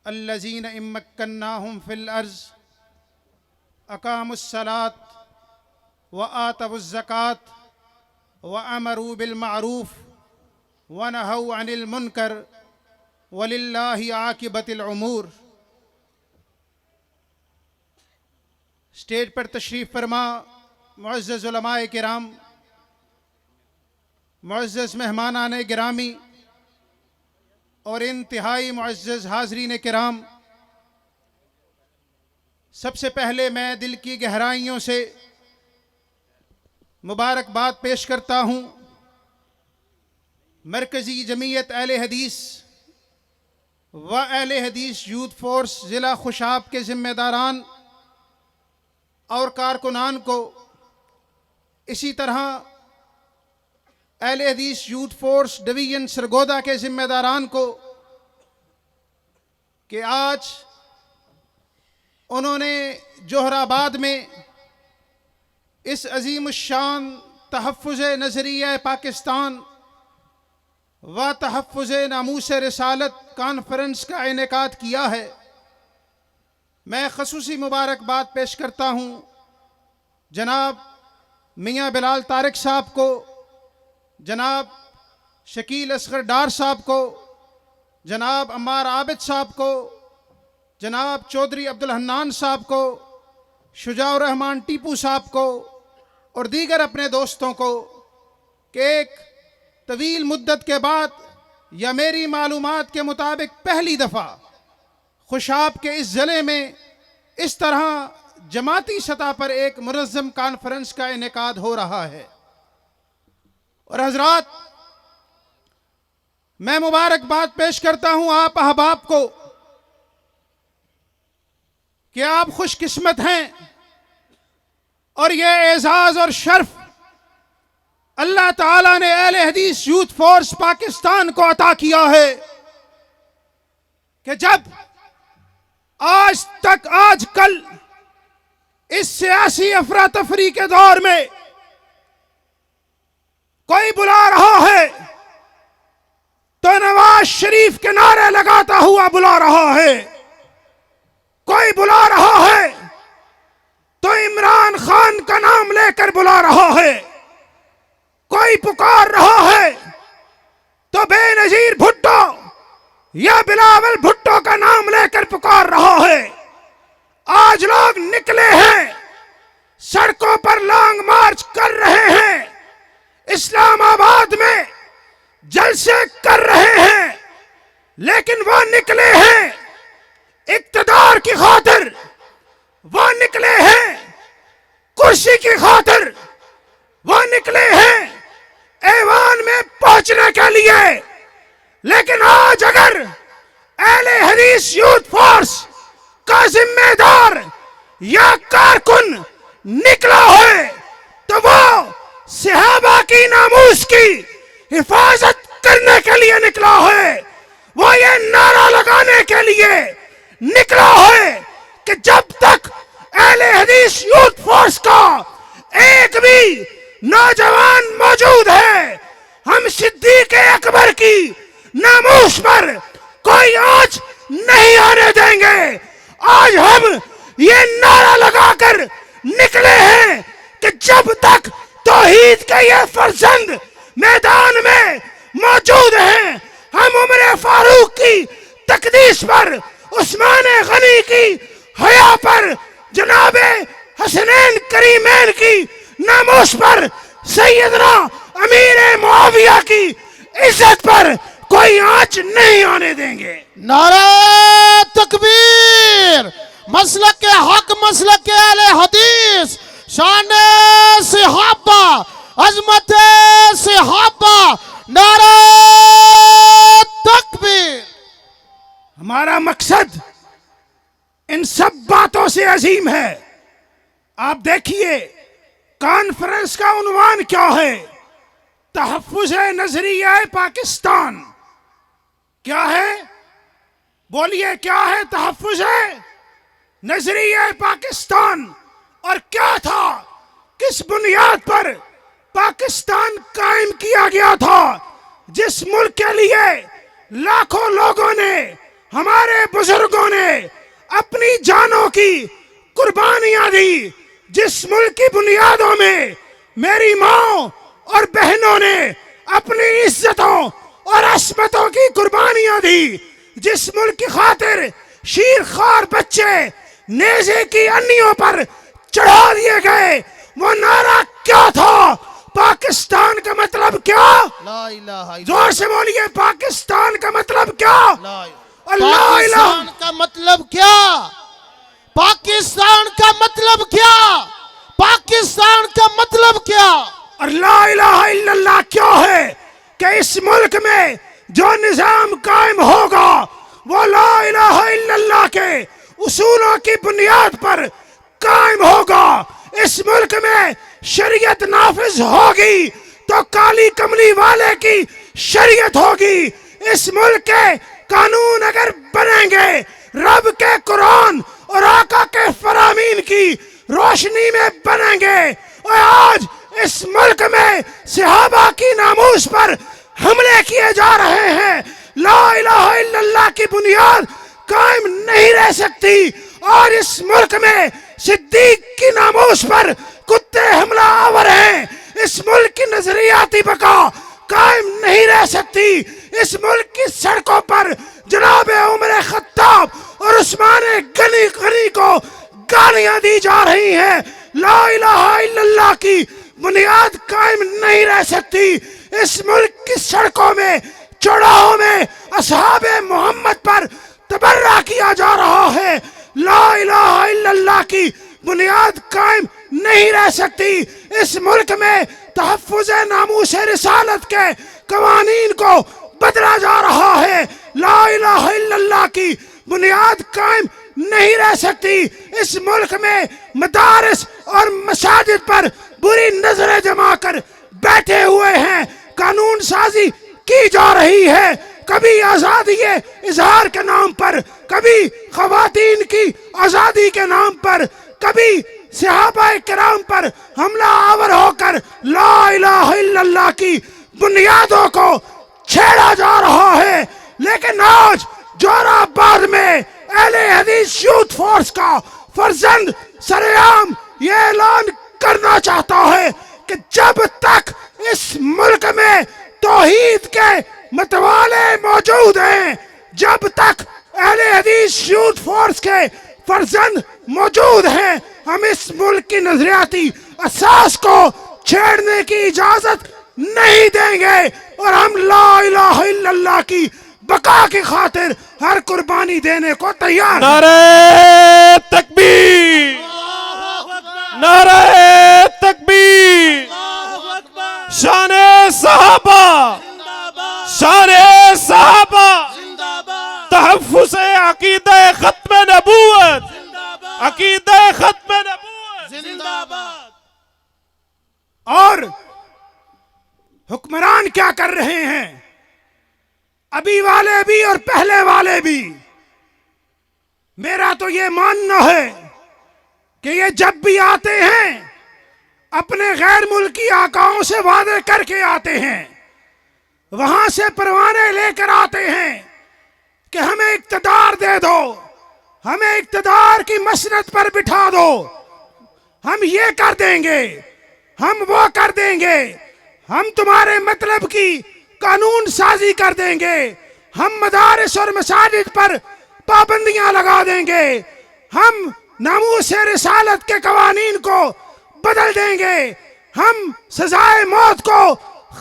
الذین ان مکناہم فی الارض اقاموا الصلاۃ وآتوا الزکاۃ وامروا بالمعروف ونہوا عن المنکر وللہ عاقبۃ الامور۔ اسٹیج پر تشریف فرما معزز علماء کرام، معزز مہمانان گرامی اور انتہائی معزز حاضرین کرام، سب سے پہلے میں دل کی گہرائیوں سے مبارکباد پیش کرتا ہوں مرکزی جمعیت اہل حدیث و اہل حدیث یوتھ فورس ضلع خوشاب کے ذمہ داران اور کارکنان کو، اسی طرح اہل حدیث یوتھ فورس ڈویژن سرگودا کے ذمہ داران کو، کہ آج انہوں نے جوہر آباد میں اس عظیم الشان تحفظ نظریہ پاکستان و تحفظ ناموس رسالت کانفرنس کا انعقاد کیا ہے۔ میں خصوصی مبارکباد پیش کرتا ہوں جناب میاں بلال طارق صاحب کو، جناب شکیل اصغر ڈار صاحب کو، جناب عمار عابد صاحب کو، جناب چودھری عبدالحنان صاحب کو، شجاع الرحمان ٹیپو صاحب کو اور دیگر اپنے دوستوں کو، کہ ایک طویل مدت کے بعد یا میری معلومات کے مطابق پہلی دفعہ خوشاب کے اس ضلع میں اس طرح جماعتی سطح پر ایک منظم کانفرنس کا انعقاد ہو رہا ہے۔ اور حضرات، میں مبارکباد پیش کرتا ہوں آپ احباب کو کہ آپ خوش قسمت ہیں، اور یہ اعزاز اور شرف اللہ تعالیٰ نے اہل حدیث یوتھ فورس پاکستان کو عطا کیا ہے کہ جب آج کل اس سیاسی افراتفری کے دور میں کوئی بلا رہا ہے تو نواز شریف کے نعرے لگاتا ہوا بلا رہا ہے، کوئی بلا رہا ہے تو عمران خان کا نام لے کر بلا رہا ہے، کوئی پکار رہا ہے تو بے نظیر بھٹو یا بلاول بھٹو کا نام لے کر پکار رہا ہے۔ آج لوگ نکلے ہیں، سڑکوں پر لانگ مارچ کر رہے ہیں، اسلام آباد میں جلسے کر رہے ہیں، لیکن وہ نکلے ہیں اقتدار کی خاطر، وہ نکلے ہیں کرسی کی خاطر، وہ نکلے ہیں ایوان میں پہنچنے کے لیے۔ لیکن آج اگر اہل حدیث یوتھ فورس کا ذمہ دار یا کارکن نکلا ہے تو وہ صحابہ کی ناموس کی حفاظت کرنے کے لیے نکلا ہے، وہ یہ نعرہ لگانے کے لیے نکلا ہے کہ جب تک اہل حدیث یوتھ فورس کا ایک بھی نوجوان موجود ہے، ہم صدیق اکبر کی ناموس پر کوئی آنچ نہیں آنے دیں گے۔ آج ہم یہ نعرہ لگا کر نکلے ہیں کہ جب تک توحید کے یہ فرزند میدان میں موجود ہیں، ہم عمر فاروق کی تقدیس پر، عثمان غنی کی حیا پر، جناب حسنین کریمین کی ناموس پر، سیدنا امیر معاویہ کی عزت پر کوئی آنچ نہیں آنے دیں گے۔ نعرہ تکبیر، مسلک کے حق، مسلک کے اہل حدیث، شان صحابہ، عظمت صحابہ، نعرہ تکبیر۔ ہمارا مقصد ان سب باتوں سے عظیم ہے۔ آپ دیکھیے کانفرنس کا عنوان کیا ہے؟ تحفظ نظریہ پاکستان۔ کیا ہے؟ بولیے کیا ہے تحفظ نظریہ پاکستان؟ اور کیا تھا، کس بنیاد پر پاکستان قائم کیا گیا تھا، جس ملک کے لیے لاکھوں لوگوں نے ہمارے بزرگوں نے اپنی جانوں کی قربانیاں دی، جس ملک کی بنیادوں میں میری ماں اور بہنوں نے اپنی عزتوں اور عصمتوں کی قربانیاں دی، جس ملک کی خاطر شیر خوار بچے نیزے کی انیوں پر چڑھا دیے گئے، وہ نعرہ کیا تھا؟ پاکستان کا مطلب کیا؟ لا الہ الا زور سے بولیے، پاکستان کا مطلب کیا؟ اللہ۔ اللہ پاکستان کا مطلب کیا؟ پاکستان کا مطلب کیا؟ پاکستان کا مطلب کیا؟ اور لا الہ الا اللہ کیا ہے کہ اس ملک میں جو نظام قائم ہوگا وہ لا الہ الا اللہ کے اصولوں کی بنیاد پر قائم ہوگا۔ اس ملک میں شریعت نافذ ہوگی تو کالی کملی والے کی شریعت ہوگی۔ اس ملک کے قانون اگر بنیں گے رب کے قرآن اور آقا کے فرامین کی روشنی میں بنیں گے۔ اور آج اس ملک میں صحابہ کی ناموس پر حملے کیے جا رہے ہیں، لا الہ الا اللہ کی بنیاد قائم نہیں رہ سکتی، اور اس ملک میں صدیق کی ناموس پر کتے حملہ آور ہیں۔ اس ملک کی نظریاتی بقا قائم نہیں رہ سکتی۔ اس ملک کی سڑکوں پر جناب عمر خطاب اور عثمان غنی کو گالیاں دی جا رہی ہیں، لا الہ الا اللہ کی بنیاد قائم نہیں رہ سکتی۔ اس ملک کی سڑکوں میں چوراہوں میں اصحاب محمد پر تبرہ کیا جا رہا ہے، لا الہ الا اللہ کی بنیاد قائم نہیں رہ سکتی۔ اس ملک میں تحفظ ناموس رسالت کے قوانین کو بدلا جا رہا ہے، لا الہ الا اللہ کی بنیاد قائم نہیں رہ سکتی۔ اس ملک میں مدارس اور مساجد پر بری نظریں جما کر بیٹھے ہوئے ہیں، قانون سازی کی جا رہی ہے، کبھی آزادی اظہار کے نام پر، کبھی خواتین کی آزادی کے نام پر، کبھی صحابہ کرام پر حملہ آور ہو کر لا الہ الا اللہ کی بنیادوں کو چھیڑا جا رہا ہے۔ لیکن آج جورا آباد میں اہل حدیث یوتھ فورس کا فرزند سرعام یہ اعلان کرنا چاہتا ہے کہ جب تک اس ملک میں توحید کے متوالے موجود ہیں، جب تک اہل حدیث یوتھ فورس کے فرزند موجود ہیں، ہم اس ملک کی نظریاتی اساس کو چھیڑنے کی اجازت نہیں دیں گے، اور ہم لا الہ الا اللہ کی بقا کی خاطر ہر قربانی دینے کو تیار ہیں۔ نعرہ تکبیر، نعرہ تکبیر، شان صحابہ، شان صحابہ، تحفظ عقیدہ ختم نبوت، عقیدہ ختم نبوت۔ اور حکمران کیا کر رہے ہیں؟ ابھی والے بھی اور پہلے والے بھی، میرا تو یہ ماننا ہے کہ یہ جب بھی آتے ہیں اپنے غیر ملکی آقاؤں سے وعدے کر کے آتے ہیں، وہاں سے پروانے لے کر آتے ہیں کہ ہمیں اقتدار دے دو، ہمیں اقتدار کی مسند پر بٹھا دو، ہم یہ کر دیں گے، ہم وہ کر دیں گے، ہم تمہارے مطلب کی قانون سازی کر دیں گے، ہم مدارس اور مساجد پر پابندیاں لگا دیں گے، ہم ناموس رسالت کے قوانین کو بدل دیں گے، ہم سزائے موت کو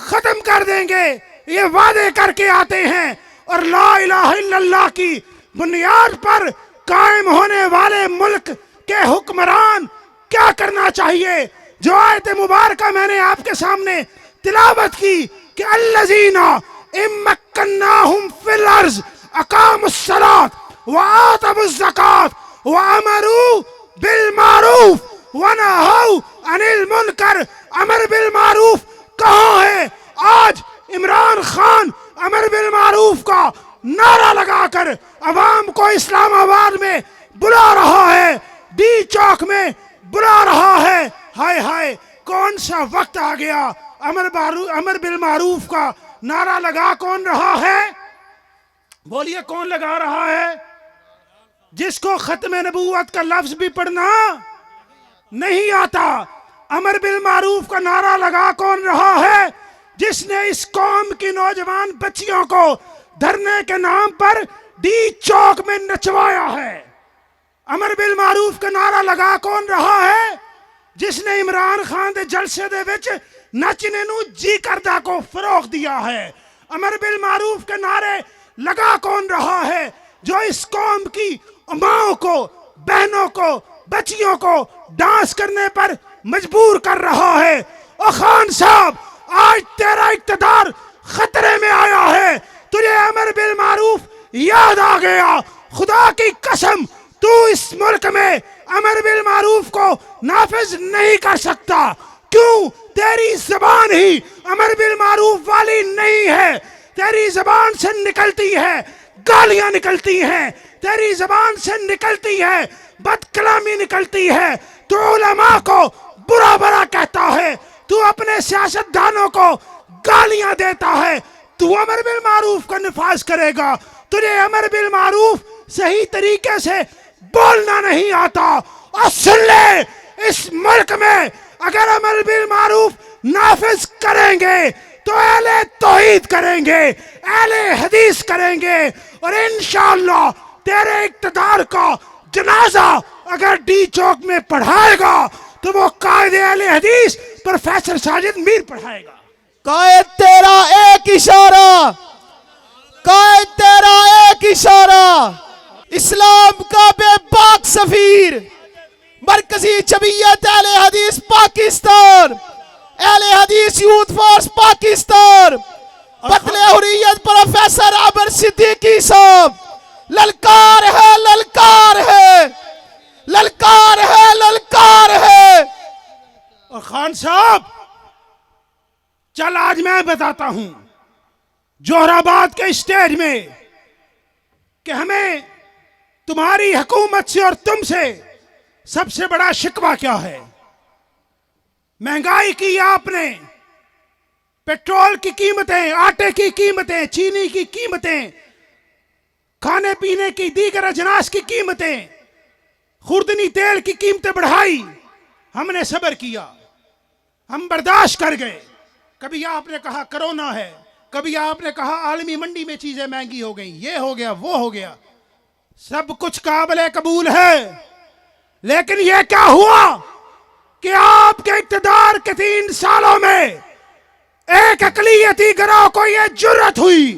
ختم کر دیں گے، یہ وعدے کر کے آتے ہیں۔ اور لا الہ الا اللہ کی بنیاد پر قائم ہونے والے ملک کے حکمران کیا کرنا چاہیے؟ جو آیت مبارکہ میں نے آپ کے سامنے تلاوت کی کہ الذین ان مکناہم فی الارض اقاموا الصلاۃ وآتوا الزکاۃ وامروا بالمعروف ونہوا عن المنکر۔ امر بالمعروف کہاں ہے؟ آج عمران خان امر بالمعروف کا نعرہ لگا کر عوام کو اسلام آباد میں بلا رہا ہے، ڈی چوک میں بلا رہا ہے۔ ہائے ہائے، کون سا وقت آ گیا! امر بالمعروف کا نعرہ لگا کون رہا ہے؟ بولیے کون لگا رہا ہے؟ جس کو ختم نبوت کا لفظ بھی پڑھنا نہیں آتا. امر بالمعروف کا نعرہ لگا کون رہا ہے؟ جس نے اس قوم کی نوجوان بچیوں کو دھرنے کے نام پر ڈی چوک میں نچوایا ہے. امر بالمعروف کا نعرہ لگا کون رہا ہے؟ جس نے عمران خان دے جلسے دے وچ نچنے نو جی کردہ کو فروغ دیا ہے. امر بالمعروف کے نعرے لگا کون رہا ہے؟ جو اس قوم کی ماؤں کو، بہنوں کو، بچیوں کو ڈانس کرنے پر مجبور کر رہا ہے. او خان صاحب، آج تیرا اقتدار خطرے میں آیا ہے. تجھے امر بالمعروف یاد آ گیا. خدا کی قسم تو اس ملک میں امر بالمعروف کو نافذ نہیں کر سکتا. کیوں؟ تیری زبان ہی امر بالمعروف والی نہیں ہے. تیری زبان سے نکلتی ہے گالیاں نکلتی ہیں، تیری زبان سے نکلتی ہے بد کلامی نکلتی ہے. تو علماء کو برا برا کہتا ہے، تو اپنے سیاستدانوں کو گالیاں دیتا ہے. تو امر بالمعروف کا نفاذ کرے گا. تجھے امر بالمعروف صحیح طریقے سے بولنا نہیں آتا. اور سن لے، اس ملک میں اگر امر بالمعروف نافذ کریں گے تو اہل توحید کریں گے، اہل حدیث کریں گے، اور انشاءاللہ تیرے اقتدار کا جنازہ اگر ڈی چوک میں پڑھائے گا تو وہ قائد اہل حدیث پروفیسر ساجد میر پڑھائے گا. قائد تیرا ایک اشارہ، قائد تیرا ایک اشارہ. اسلام کا بے باک سفیر، مرکزی جمعیت اہل حدیث پاکستان، اہل حدیث یوتھ فورس پاکستان، قتل حریت پروفیسر عامر صدیقی صاحب. للکار ہے، للکار ہے، للکار ہے، للکار ہے. اور خان صاحب، چل آج میں بتاتا ہوں جوہر آباد کے اسٹیج میں کہ ہمیں تمہاری حکومت سے اور تم سے سب سے بڑا شکوہ کیا ہے. مہنگائی کی آپ نے، پیٹرول کی قیمتیں، آٹے کی قیمتیں، چینی کی قیمتیں، کھانے پینے کی دیگر اجناس کی قیمتیں، خوردنی تیل کی قیمتیں بڑھائی. ہم نے صبر کیا، ہم برداشت کر گئے. کبھی آپ نے کہا کرونا ہے، کبھی آپ نے کہا عالمی منڈی میں چیزیں مہنگی ہو گئیں، یہ ہو گیا وہ ہو گیا. سب کچھ قابل قبول ہے، لیکن یہ کیا ہوا کہ آپ کے اقتدار کے 3 سالوں میں ایک اقلیتی گروہ کو یہ جرأت ہوئی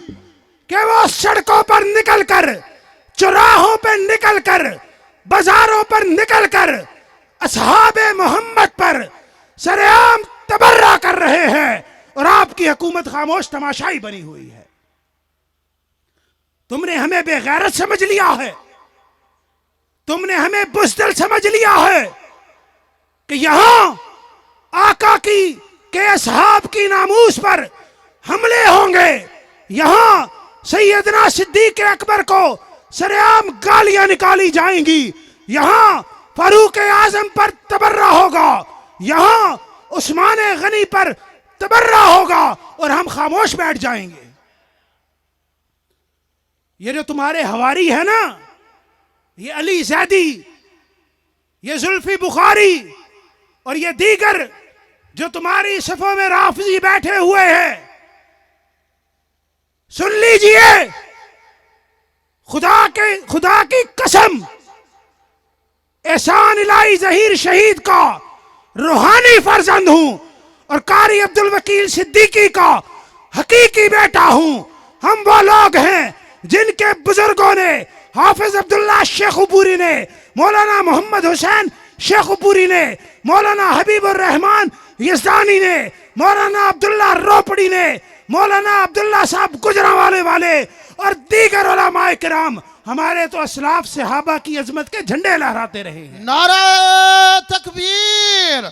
کہ وہ سڑکوں پر نکل کر، چوراہوں پر نکل کر، بازاروں پر نکل کر اصحاب محمد پر سرعام تبرہ کر رہے ہیں، اور آپ کی حکومت خاموش تماشائی بنی ہوئی ہے. تم نے ہمیں بے غیرت سمجھ لیا ہے، تم نے ہمیں بزدل سمجھ لیا ہے کہ یہاں آقا کی کہ اصحاب کی ناموس پر حملے ہوں گے، یہاں سیدنا صدیق اکبر کو سرعام گالیاں نکالی جائیں گی، یہاں فاروق اعظم پر تبرہ ہوگا، یہاں عثمان غنی پر تبرہ ہوگا، اور ہم خاموش بیٹھ جائیں گے. یہ جو تمہارے حواری ہے نا، یہ علی زیدی، یہ زلفی بخاری اور یہ دیگر جو تمہاری صفوں میں رافضی بیٹھے ہوئے ہیں، سن لیجئے، خدا کی قسم، احسان الہی ظہیر شہید کا روحانی فرزند ہوں اور قاری عبدالوکیل صدیقی کا حقیقی بیٹا ہوں. ہم وہ لوگ ہیں جن کے بزرگوں نے، حافظ عبداللہ شیخ پوری نے، مولانا محمد حسین شیخ پوری نے، مولانا حبیب الرحمن یزدانی نے، مولانا عبداللہ روپڑی نے، مولانا عبداللہ صاحب گجرانوالے والے اور دیگر علماء کرام، ہمارے تو اسلاف صحابہ کی عظمت کے جھنڈے لہراتے رہے ہیں. نعرہ تکبیر.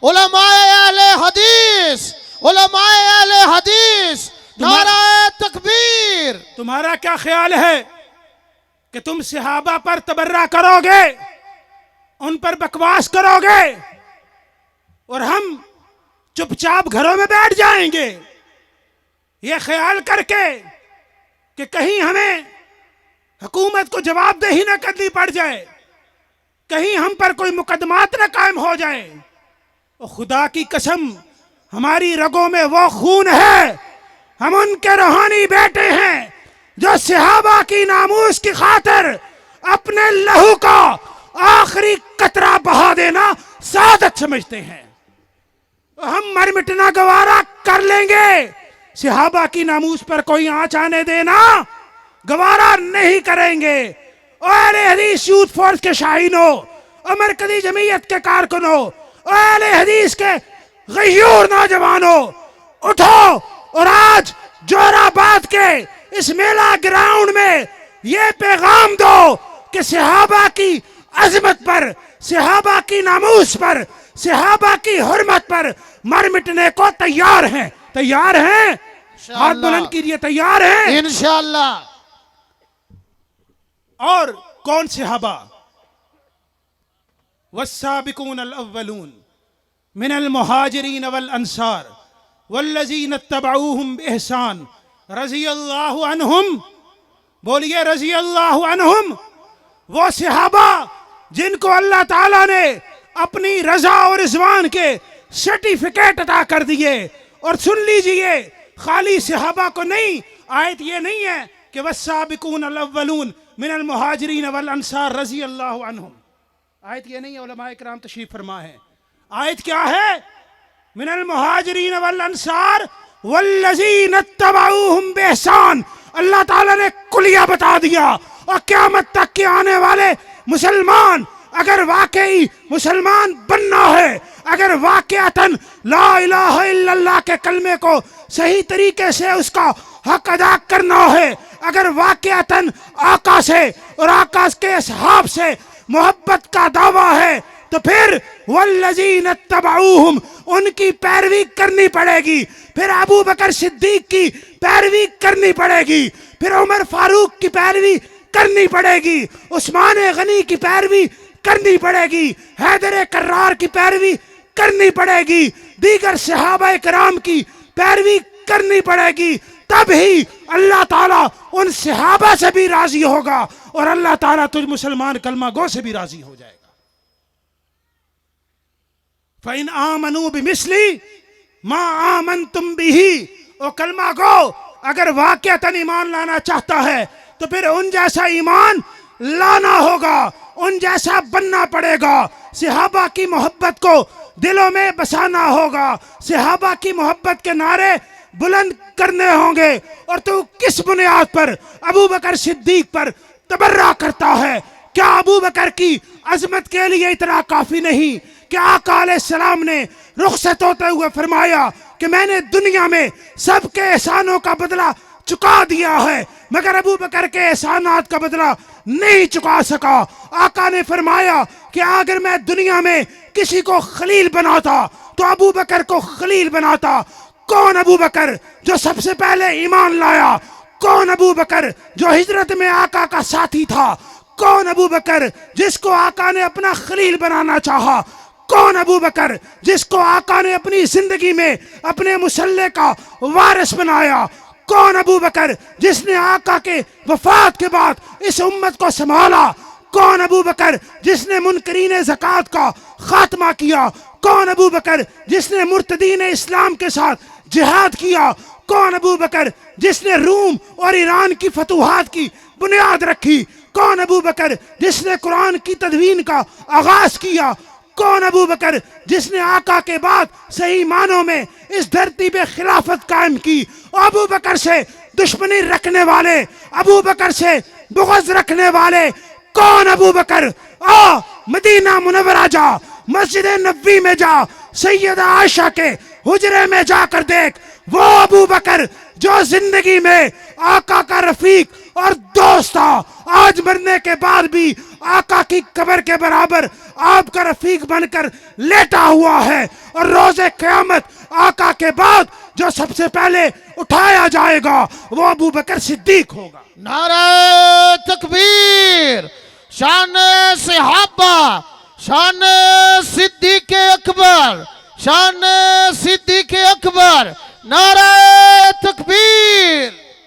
علماء اہل حدیث، علماء اہل حدیث، نعرہ تکبیر. تمہارا کیا خیال ہے کہ تم صحابہ پر تبرہ کرو گے، ان پر بکواس کرو گے، اور ہم چپ چاپ گھروں میں بیٹھ جائیں گے؟ یہ خیال کر کے کہ کہیں ہمیں حکومت کو جواب دہی نہ کرنی پڑ جائے، کہیں ہم پر کوئی مقدمات نہ قائم ہو جائے۔ اور خدا کی قسم ہماری رگوں میں وہ خون ہے، ہم ان کے روحانی بیٹے ہیں جو صحابہ کی ناموس کی خاطر اپنے لہو کا آخری قطرہ بہا دینا سعادت سمجھتے ہیں۔ ہم مر مٹنا گوارا کر لیں گے، صحابہ کی ناموس پر کوئی آنچ آنے دینا گوارا نہیں کریں گے۔ اہل حدیث یوتھ فورس کے شاہینوں، مرکزی جمعیت کے کارکنوں، اہل حدیث کے غیور نوجوانوں، اٹھو اور آج جوہر آباد کے اس میلہ گراؤنڈ میں یہ پیغام دو کہ صحابہ کی عظمت پر، صحابہ کی ناموس پر، صحابہ کی حرمت پر مر مٹنے کو تیار ہیں۔ تیار ہیں؟ ہاتھ بلند کیجئے، تیار ہیں انشاءاللہ۔ اور کون صحابہ؟ والسابقون الاولون من المہاجرین والانصار والذین اتبعوہم بإحسان رضی اللہ عنہم، بولیے رضی اللہ عنہم۔ وہ صحابہ جن کو اللہ تعالیٰ نے اپنی رضا اور رضوان کے سرٹیفکیٹ عطا کر دیے۔ اور سن لیجئے، خالی صحابہ کو نہیں، آیت یہ نہیں ہے کہ والسابقون الاولون من المہاجرین والانصار رضی اللہ عنہم، آیت یہ نہیں ہے، علماء کرام تشریف فرما ہے۔ آیت کیا ہے؟ من المہاجرین والانصار والذین اتبعوہم بإحسان۔ اللہ تعالیٰ نے کلیہ بتا دیا، اور قیامت تک کے آنے والے مسلمان اگر واقعی مسلمان بننا ہے، اگر واقعتاً لا الہ الا اللہ کے کلمے کو صحیح طریقے سے اس کا حق ادا کرنا ہے، اگر واقعتاً آقا سے اور آقا کے اصحاب سے محبت کا دعویٰ ہے، تو پھر والذین اتبعوہم، ان کی پیروی کرنی پڑے گی۔ پھر ابو بکر صدیق کی پیروی کرنی پڑے گی، پھر عمر فاروق کی پیروی کرنی پڑے گی، عثمان غنی کی پیروی کرنی پڑے گی، حیدر کرار کی پیروی کرنی پڑے گی، دیگر صحابہ کرام کی پیروی کرنی پڑے گی۔ تب ہی اللہ تعالیٰ ان صحابہ سے بھی راضی ہوگا، اور اللہ تعالیٰ تجھ مسلمان کلمہ گو سے بھی راضی ہو جائے گا۔ فَإِنْ آمَنُوا بِمِثْلِ مَا آمَنْتُمْ بِهِ، او کلمہ گو اگر واقعتاً ایمان لانا چاہتا ہے تو پھر ان جیسا ایمان لانا ہوگا، ان جیسا بننا پڑے گا، صحابہ کی محبت کو دلوں میں بسانا ہوگا، صحابہ کی محبت کے نعرے بلند کرنے ہوں گے۔ اور تو کس بنیاد پر ابو بکر صدیق پر تبرہ کرتا ہے؟ کیا ابو بکر کی عظمت کے لیے اتنا کافی نہیں کہ آقا علیہ السلام نے رخصت ہوتے ہوئے فرمایا کہ میں نے دنیا میں سب کے احسانوں کا بدلہ چکا دیا ہے، مگر ابو بکر کے احسانات کا بدلہ نہیں چکا سکا۔ آقا نے فرمایا کہ اگر میں دنیا میں کسی کو خلیل بناتا تو ابو بکر کو خلیل بناتا۔ کون ابو بکر جو سب سے پہلے ایمان لایا؟ کون ابو بکر جو ہجرت میں آقا کا ساتھی تھا؟ کون ابو بکر جس کو آقا نے اپنا خلیل بنانا چاہا؟ کون ابو بکر جس کو آقا نے اپنی زندگی میں اپنے مسلح کا وارث بنایا؟ کون ابو بکر جس نے آقا کے وفات کے بعد اس امت کو سنبھالا؟ کون ابو بکر جس نے منکرین زکوٰۃ کا خاتمہ کیا؟ کون ابو بکر جس نے مرتدین اسلام کے ساتھ جہاد کیا؟ کون ابو بکر جس نے روم اور ایران کی فتوحات کی بنیاد رکھی؟ کون ابو بکر جس نے قرآن کی تدوین کا آغاز کیا؟ کون ابو بکر جس نے آقا کے بعد صحیح معنوں میں اس دھرتی پہ خلافت قائم کی؟ ابو بکر سے دشمنی رکھنے والے، ابو بکر سے بغض رکھنے والے، کون ابو بکر؟ مدینہ منورہ جا، مسجد نبوی میں جا، سیدہ عائشہ کے حجرے میں جا کر دیکھ، وہ ابو بکر جو زندگی میں آقا کا رفیق اور دوست تھا، آج مرنے کے بعد بھی آقا کی قبر کے برابر آپ کا رفیق بن کر لیٹا ہوا ہے، اور روز قیامت آقا کے بعد جو سب سے پہلے اٹھایا جائے گا وہ ابو بکر صدیق ہوگا۔ نعرہ تکبیر، شان صحابہ، شان صدیق اکبر، شان صدیق اکبر، نعرہ تکبیر۔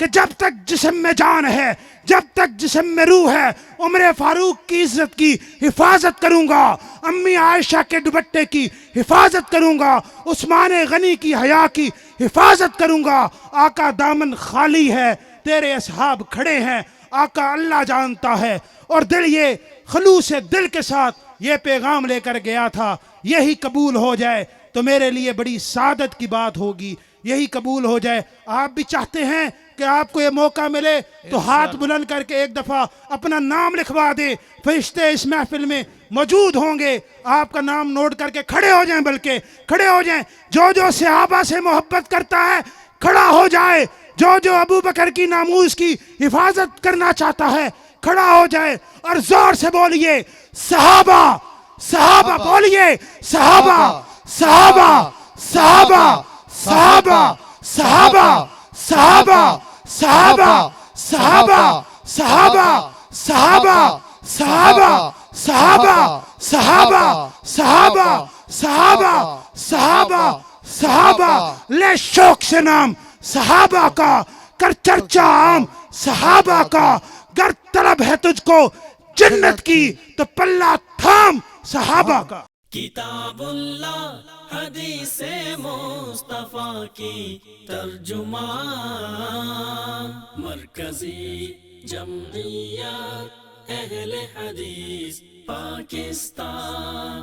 کہ جب تک جسم میں جان ہے، جب تک جسم میں روح ہے، عمر فاروق کی عزت کی حفاظت کروں گا، امی عائشہ کے دوپٹے کی حفاظت کروں گا، عثمان غنی کی حیا کی حفاظت کروں گا۔ آقا دامن خالی ہے، تیرے اصحاب کھڑے ہیں، آقا اللہ جانتا ہے۔ اور دل یہ خلوص دل کے ساتھ یہ پیغام لے کر گیا تھا، یہی قبول ہو جائے تو میرے لیے بڑی سعادت کی بات ہوگی، یہی قبول ہو جائے۔ آپ بھی چاہتے ہیں کہ آپ کو یہ موقع ملے تو ہاتھ بلند کر کے ایک دفعہ اپنا نام لکھوا دے، فرشتے اس محفل میں موجود ہوں گے، آپ کا نام نوٹ کر کے کھڑے ہو جائیں، بلکہ کھڑے ہو جائیں۔ جو جو صحابہ سے محبت کرتا ہے کھڑا ہو جائے، جو جو ابو بکر کی ناموس کی حفاظت کرنا چاہتا ہے کھڑا ہو جائے، اور زور سے بولیے صحابہ، صحابہ بولیے، صحابہ، صحابہ، صحابہ، صحابہ، صحابہ، صحابہ، صحابہ، صحابہ، صحابہ، صحابہ، صحابہ، صحابہ، صحابہ، صحابہ، صحابہ، صحابہ، صحابہ، لے شوق سے نام صحابہ کا، کر چرچا عام صحابہ کا، گر طلب ہے تجھ کو جنت کی تو پلہ تھام صحابہ کا۔ کتاب اللہ حدیث مصطفیٰ کی ترجمان، مرکزی جمعیت اہل حدیث پاکستان۔